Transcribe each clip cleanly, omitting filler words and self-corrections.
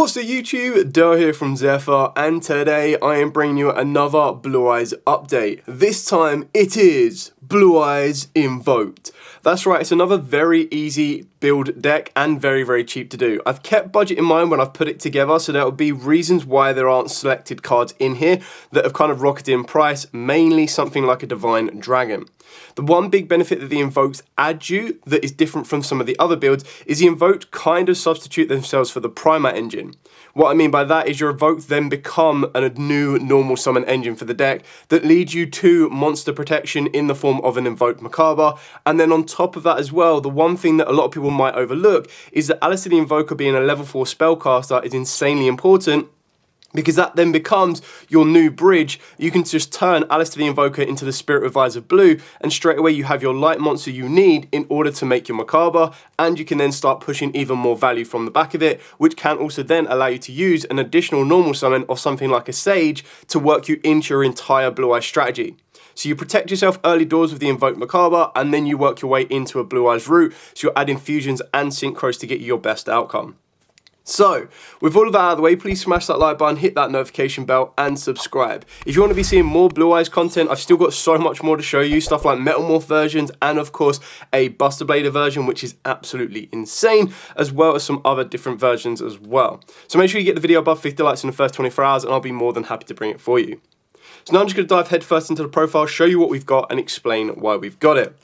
What's up YouTube, Doe here from Zephyr, and today I am bringing you another Blue Eyes update. This time it is Blue Eyes Invoked. That's right, it's another very easy build deck and very cheap to do. I've kept budget in mind when I've put it together, so there will be reasons why there aren't selected cards in here that have kind of rocketed in price, mainly something like a Divine Dragon. The one big benefit that the Invoked add you that is different from some of the other builds is the Invoked kind of substitute themselves for the Primat engine. What I mean by that is your Invoked then become a new normal summon engine for the deck that leads you to monster protection in the form of an Invoked Macabre, and then on top of that as well, the one thing that a lot of people might overlook is that Alistair the Invoker being a level 4 spellcaster is insanely important, because that then becomes your new bridge. You can just turn Alistair the Invoker into the Spirit with Eyes of Blue, and straight away you have your light monster you need in order to make your Macabre, and you can then start pushing even more value from the back of it, which can also then allow you to use an additional normal summon or something like a Sage to work you into your entire Blue Eyes strategy. So you protect yourself early doors with the Invoked Macabre, and then you work your way into a Blue Eyes route, so you're adding fusions and synchros to get you your best outcome. So, with all of that out of the way, please smash that like button, hit that notification bell, and subscribe. If you want to be seeing more Blue Eyes content, I've still got so much more to show you, stuff like Metamorph versions, and of course, a Buster Blader version, which is absolutely insane, as well as some other different versions as well. So make sure you get the video above 50 likes in the first 24 hours, and I'll be more than happy to bring it for you. So now I'm just going to dive headfirst into the profile, show you what we've got, and explain why we've got it.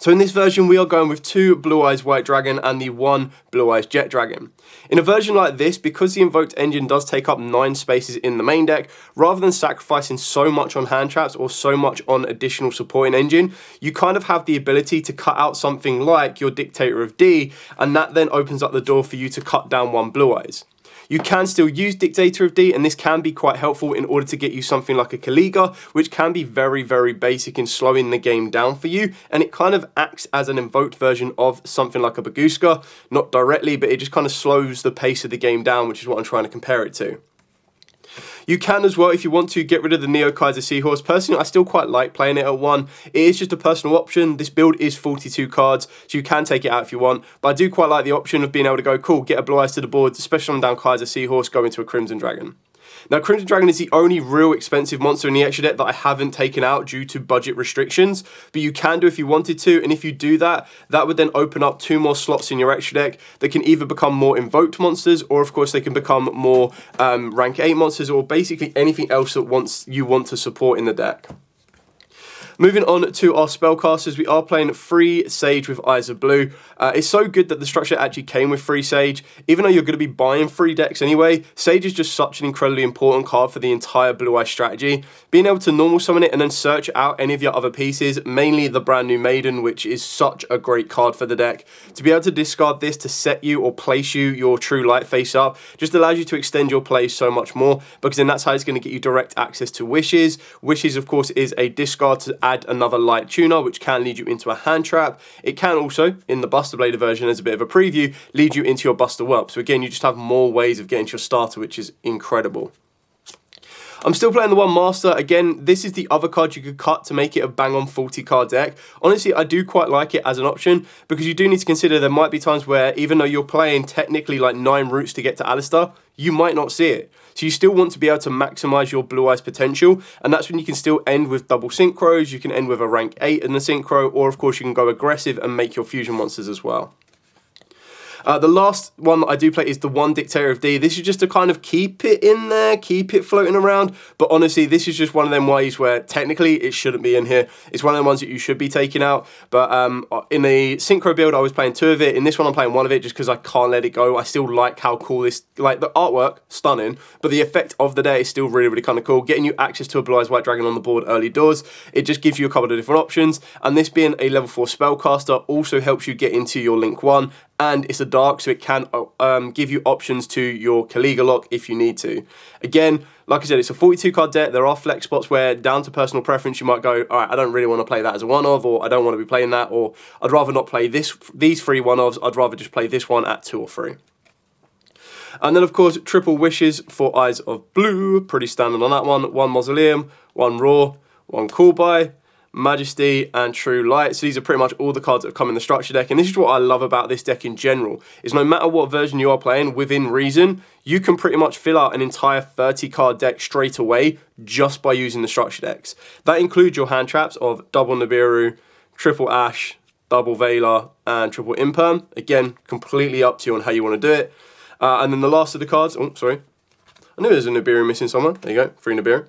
So in this version, we are going with 2 Blue Eyes White Dragon and the 1 Blue Eyes Jet Dragon. In a version like this, because the Invoked engine does take up 9 spaces in the main deck, rather than sacrificing so much on hand traps or so much on additional supporting engine, you kind of have the ability to cut out something like your Dictator of D, and that then opens up the door for you to cut down 1 Blue Eyes. You can still use Dictator of D, and this can be quite helpful in order to get you something like a Kaliga, which can be very basic in slowing the game down for you, and it kind of acts as an invoked version of something like a Baguska, not directly, but it just kind of slows the pace of the game down, which is what I'm trying to compare it to. You can as well, if you want to, get rid of the Neo Kaiser Seahorse. Personally, I still quite like playing it at 1. It is just a personal option. This build is 42 cards, so you can take it out if you want. But I do quite like the option of being able to go, cool, get a Blue Eyes to the board, especially on down Kaiser Seahorse, go into a Crimson Dragon. Now, Crimson Dragon is the only real expensive monster in the extra deck that I haven't taken out due to budget restrictions, but you can do if you wanted to, and if you do that, that would then open up 2 more slots in your extra deck that can either become more invoked monsters, or of course they can become more rank 8 monsters, or basically anything else that you want to support in the deck. Moving on to our spellcasters, we are playing free Sage with Eyes of Blue. It's so good that the structure actually came with free Sage. Even though you're going to be buying free decks anyway, Sage is just such an incredibly important card for the entire Blue Eyes strategy. Being able to normal summon it and then search out any of your other pieces, mainly the brand new Maiden, which is such a great card for the deck. To be able to discard this to set you or place you your True Light face up, just allows you to extend your play so much more, because then that's how it's going to get you direct access to Wishes. Wishes, of course, is a discard to add another light tuner, which can lead you into a hand trap. It can also, in the Buster Blader version as a bit of a preview, lead you into your Buster Whelp. So again, you just have more ways of getting to your starter, which is incredible. I'm still playing the 1 Master. Again, this is the other card you could cut to make it a bang-on 40 card deck. Honestly, I do quite like it as an option, because you do need to consider there might be times where, even though you're playing technically like 9 routes to get to Alistair, you might not see it. So you still want to be able to maximize your Blue Eyes potential, and that's when you can still end with double synchros, you can end with a rank 8 in the synchro, or of course you can go aggressive and make your fusion monsters as well. The last one that I do play is the 1 Dictator of D. This is just to kind of keep it in there, keep it floating around. But honestly, this is just one of them ways where technically it shouldn't be in here. It's one of the ones that you should be taking out. But in the Synchro build, I was playing 2 of it. In this one, I'm playing 1 of it just because I can't let it go. I still like how cool this, like the artwork, stunning. But the effect of the day is still really kind of cool. Getting you access to a Blue Eyes White Dragon on the board early doors. It just gives you a couple of different options. And this being a level 4 spellcaster also helps you get into your Link 1. And it's a dark, so it can give you options to your Kaliga lock if you need to. Again, like I said, it's a 42 card deck. There are flex spots where, down to personal preference, you might go, all right, I don't really want to play that as a one-of, or I don't want to be playing that, or I'd rather not play these 3 one-ofs. I'd rather just play this one at 2 or 3. And then, of course, triple Wishes for Eyes of Blue. Pretty standard on that one. 1 Mausoleum, 1 Raw, 1 Call By, Majesty, and True Light. So these are pretty much all the cards that have come in the structure deck, and this is what I love about this deck in general, is no matter what version you are playing, within reason, you can pretty much fill out an entire 30 card deck straight away just by using the structure decks. That includes your hand traps of double Nibiru, triple Ash, double Veiler, and triple Imperm. Again, completely up to you on how you want to do it. And then the last of the cards, oh, sorry. I knew there was a Nibiru missing somewhere. There you go, 3 Nibiru.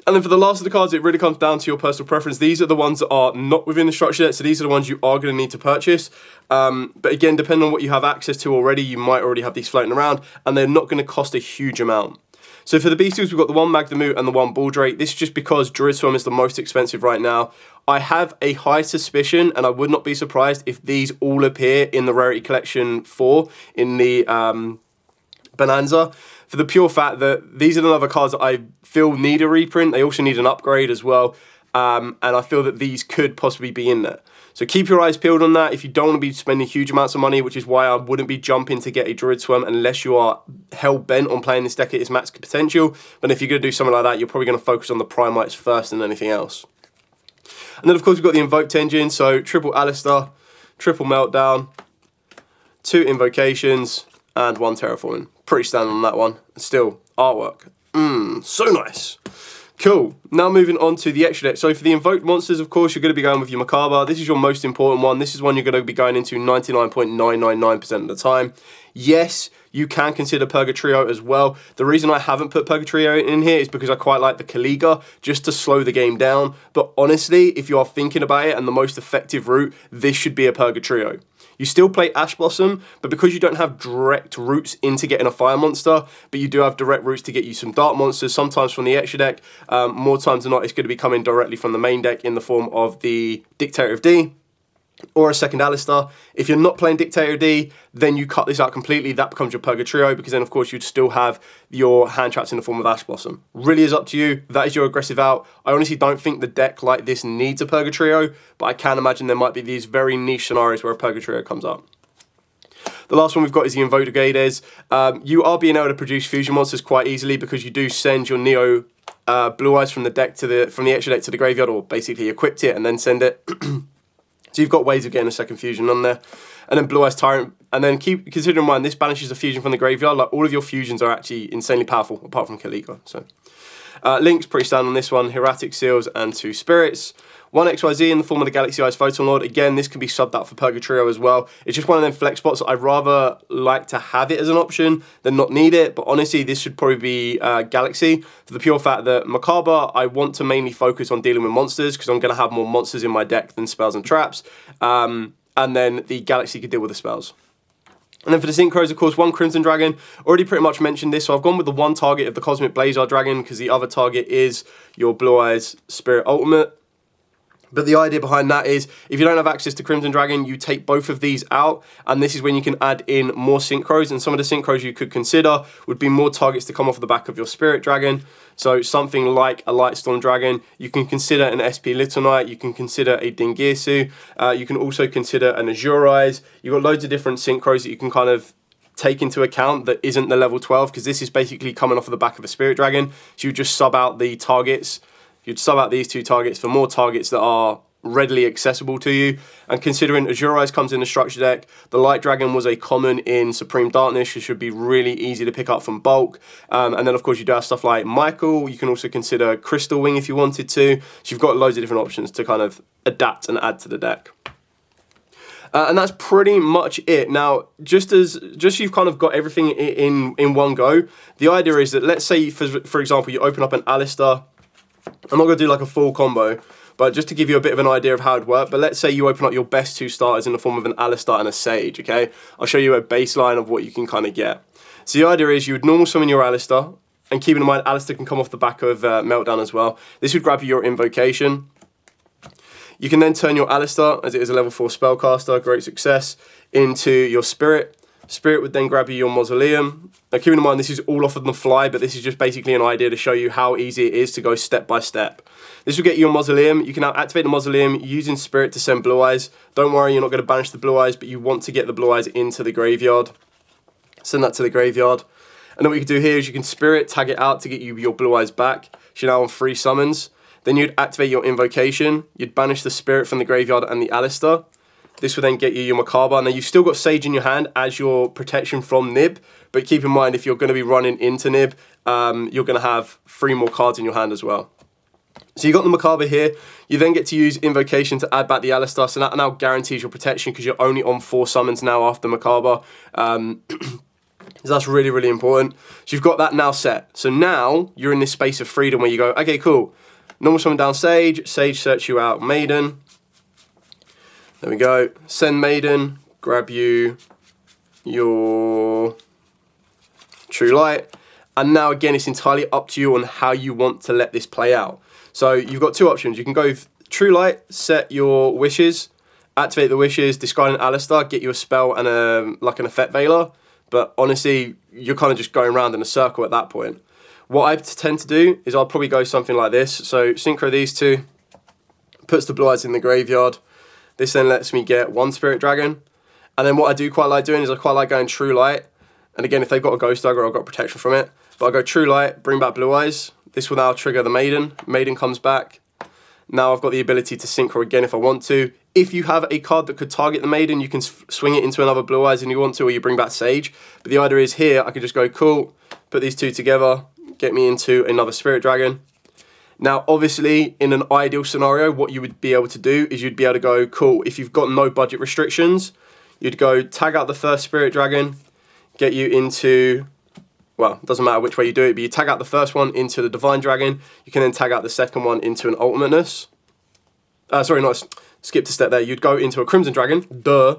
And then for the last of the cards, it really comes down to your personal preference. These are the ones that are not within the structure deck, so these are the ones you are going to need to purchase. But again, depending on what you have access to already, you might already have these floating around, and they're not going to cost a huge amount. So for the Bestials, we've got the one Magdamut and the one Baldrake. This is just because Druid Swarm is the most expensive right now. I have a high suspicion, and I would not be surprised if these all appear in the Rarity Collection 4 in the Bonanza, for the pure fact that these are the other cards that I feel need a reprint. They also need an upgrade as well, and I feel that these could possibly be in there. So keep your eyes peeled on that if you don't want to be spending huge amounts of money, which is why I wouldn't be jumping to get a Druid Swarm unless you are hell-bent on playing this deck at its max potential. But if you're going to do something like that, you're probably going to focus on the Primites first than anything else. And then, of course, we've got the Invoked engine, so triple Alistair, triple Meltdown, 2 Invocations, and 1 Terraforming. Pretty standard on that one. Still, artwork. So nice. Cool. Now moving on to the extra deck. So for the Invoked monsters, of course, you're going to be going with your Macabre. This is your most important one. This is one you're going to be going into 99.999% of the time. Yes, you can consider Purgatrio as well. The reason I haven't put Purgatrio in here is because I quite like the Kaliga, just to slow the game down. But honestly, if you are thinking about it and the most effective route, this should be a Purgatrio. You still play Ash Blossom, but because you don't have direct routes into getting a fire monster, but you do have direct routes to get you some dark monsters, sometimes from the extra deck, more times than not, it's going to be coming directly from the main deck in the form of the Dictator of D, or a second Alistair. If you're not playing Dictator D, then you cut this out completely. That becomes your Purgatrio, because then, of course, you'd still have your hand traps in the form of Ash Blossom. Really is up to you. That is your aggressive out. I honestly don't think the deck like this needs a Purgatrio, but I can imagine there might be these very niche scenarios where a Purgatrio comes up. The last one we've got is the Invoked. You are being able to produce fusion monsters quite easily because you do send your Neo Blue Eyes from the deck to from the extra deck to the graveyard, or basically equipped it and then send it. So you've got ways of getting a second fusion on there. And then Blue Eyes Tyrant. And then keep consider in mind, this banishes a fusion from the graveyard. Like, all of your fusions are actually insanely powerful, apart from Kaliga. So Link's pretty standard on this one. Hieratic Seals and 2 Spirits. 1 XYZ in the form of the Galaxy Eyes Photon Lord. Again, this can be subbed out for Purgatrio as well. It's just one of them flex spots that I'd rather like to have it as an option than not need it. But honestly, this should probably be Galaxy, for the pure fact that Macabre, I want to mainly focus on dealing with monsters, because I'm going to have more monsters in my deck than spells and traps. And then the Galaxy could deal with the spells. And then for the Synchros, of course, 1 Crimson Dragon. Already pretty much mentioned this, so I've gone with the one target of the Cosmic Blazar Dragon, because the other target is your Blue Eyes Spirit Ultimate. But the idea behind that is, if you don't have access to Crimson Dragon, you take both of these out, and this is when you can add in more Synchros, and some of the Synchros you could consider would be more targets to come off the back of your Spirit Dragon. So something like a Lightstorm Dragon, you can consider an SP Little Knight, you can consider a Dingirsu, you can also consider an Azure Eyes. You've got loads of different Synchros that you can kind of take into account that isn't the level 12, because this is basically coming off of the back of a Spirit Dragon. So you just sub out the targets. You'd sub out these 2 targets for more targets that are readily accessible to you. And considering Azure Eyes comes in the structure deck, the Light Dragon was a common in Supreme Darkness, which should be really easy to pick up from bulk. And then, of course, you do have stuff like Michael. You can also consider Crystal Wing if you wanted to. So you've got loads of different options to kind of adapt and add to the deck. And that's pretty much it. Now, just you've kind of got everything in one go, the idea is that, let's say, for example, you open up an Alistair. I'm not going to do like a full combo, but just to give you a bit of an idea of how it works. But let's say you open up your best 2 starters in the form of an Alistair and a Sage, okay? I'll show you a baseline of what you can kind of get. So the idea is you would normal summon your Alistair, and keep in mind Alistair can come off the back of Meltdown as well. This would grab you your Invocation. You can then turn your Alistair, as it is a level 4 spellcaster, great success, into your Spirit. Spirit would then grab you your Mausoleum. Now, keep in mind, this is all off on the fly, but this is just basically an idea to show you how easy it is to go step by step. This will get you a Mausoleum. You can now activate the Mausoleum using Spirit to send Blue Eyes. Don't worry, you're not going to banish the Blue Eyes, but you want to get the Blue Eyes into the graveyard. Send that to the graveyard. And then what you can do here is you can Spirit, tag it out to get you your Blue Eyes back. So you're now on 3 summons. Then you'd activate your invocation. You'd banish the spirit from the graveyard and the Alistair. This will then get you your Macabre. Now, you've still got Sage in your hand as your protection from Nib, but keep in mind, if you're going to be running into Nib, you're going to have 3 more cards in your hand as well. So you got the Macabre here. You then get to use Invocation to add back the Alistair, so that now guarantees your protection because you're only on 4 summons now after Macabre. So that's really, really important. So you've got that now set. So now you're in this space of freedom where you go, okay, cool. Normal summon down Sage. Sage search you out Maiden. There we go. Send Maiden. Grab you your True Light. And now again, it's entirely up to you on how you want to let this play out. So you've got 2 options. You can go True Light, set your wishes, activate the wishes, discard an Alistair, get you a spell and like an effect Veiler. But honestly, you're kind of just going around in a circle at that point. What I tend to do is I'll probably go something like this. So synchro these 2, puts the Blue Eyes in the graveyard. This then lets me get 1 Spirit Dragon. And then what I do quite like doing is I quite like going True Light. And again, if they've got a Ghost Dagger, I've got protection from it. But I go True Light, bring back Blue Eyes. This will now trigger the Maiden. Maiden comes back. Now I've got the ability to synchro again if I want to. If you have a card that could target the Maiden, you can swing it into another Blue Eyes and you want to, or you bring back Sage. But the idea is here, I can just go, cool, put these 2 together, get me into another Spirit Dragon. Now, obviously, in an ideal scenario, what you would be able to do is you'd be able to go, cool, if you've got no budget restrictions, you'd go tag out the first Spirit Dragon, get you into, well, it doesn't matter which way you do it, but you tag out the first one into the Divine Dragon. You can then tag out the second one into an Ultimateness. Skip a step there. You'd go into a Crimson Dragon. Duh.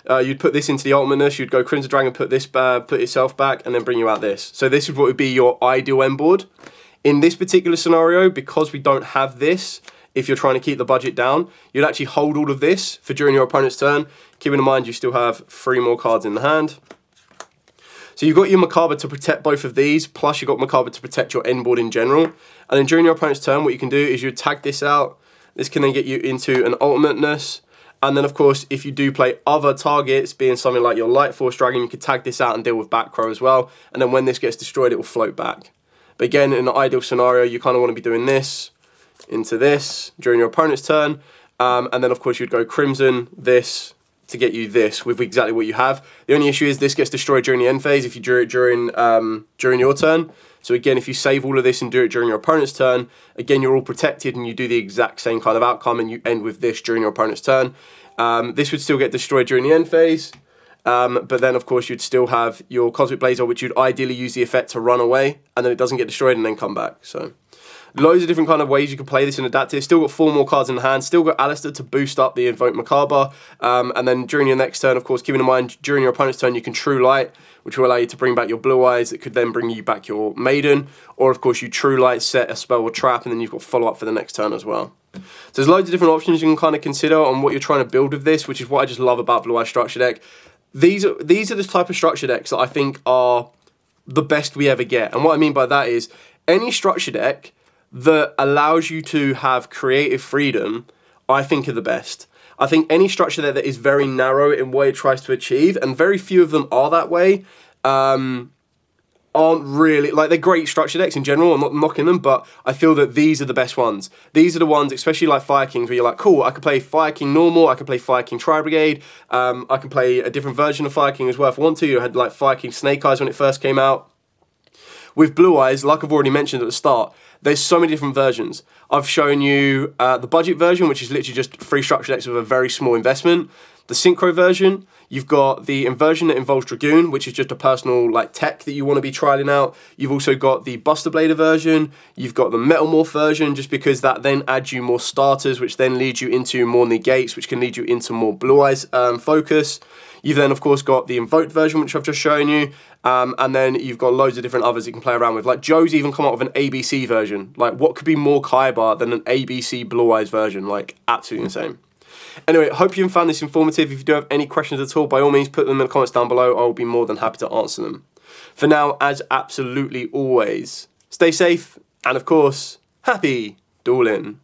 You'd put this into the Ultimateness. You'd go Crimson Dragon, put this, put yourself back, and then bring you out this. So this is what would be your ideal end board. In this particular scenario, because we don't have this, if you're trying to keep the budget down, you'd actually hold all of this for during your opponent's turn. Keeping in mind you still have 3 more cards in the hand. So you've got your Macabre to protect both of these, plus you've got Macabre to protect your end board in general. And then during your opponent's turn, what you can do is you tag this out. This can then get you into an Ultimateness. And then, of course, if you do play other targets, being something like your Light Force Dragon, you could tag this out and deal with Backcrow as well. And then when this gets destroyed, it will float back. But again, in an ideal scenario, you kind of want to be doing this into this during your opponent's turn. And then, of course, you'd go Crimson, this, to get you this with exactly what you have. The only issue is this gets destroyed during the end phase if you do it during your turn. So again, if you save all of this and do it during your opponent's turn, again, you're all protected and you do the exact same kind of outcome and you end with this during your opponent's turn. This would still get destroyed during the end phase. But then, of course, you'd still have your Cosmic Blazer, which you'd ideally use the effect to run away, and then it doesn't get destroyed and then come back. So loads of different kind of ways you can play this and adapt it. Still got 4 more cards in the hand. Still got Alistair to boost up the Invoked Macabre. And then during your next turn, of course, keeping in mind, during your opponent's turn, you can True Light, which will allow you to bring back your Blue Eyes. It could then bring you back your Maiden. Or, of course, you True Light, set a spell or trap, and then you've got follow-up for the next turn as well. So there's loads of different options you can kind of consider on what you're trying to build with this, which is what I just love about Blue Eyes Structure Deck. These are the type of structure decks that I think are the best we ever get. And what I mean by that is any structure deck that allows you to have creative freedom, I think are the best. I think any structure deck that is very narrow in what it tries to achieve, and very few of them are that way, aren't really, like, they're great structure decks in general, I'm not knocking them, but I feel that these are the best ones. These are the ones, especially like Fire Kings, where you're like, cool, I could play Fire King normal, I could play Fire King Tri-Brigade, I can play a different version of Fire King as well if I want to. I had like Fire King Snake Eyes when it first came out. With Blue Eyes, like I've already mentioned at the start, there's so many different versions. I've shown you the budget version, which is literally just 3 structure decks with a very small investment. The Synchro version, you've got the Inversion that involves Dragoon, which is just a personal like tech that you want to be trialing out. You've also got the Buster Blader version. You've got the Metal Morph version, just because that then adds you more starters, which then leads you into more negates, which can lead you into more Blue Eyes focus. You've then, of course, got the Invoked version, which I've just shown you. And then you've got loads of different others you can play around with. Like, Joe's even come up with an ABC version. Like, what could be more Kaiba than an ABC Blue Eyes version? Like, absolutely insane. Anyway, hope you found this informative. If you do have any questions at all, by all means, put them in the comments down below. I'll be more than happy to answer them. For now, as absolutely always, stay safe and, of course, happy dueling.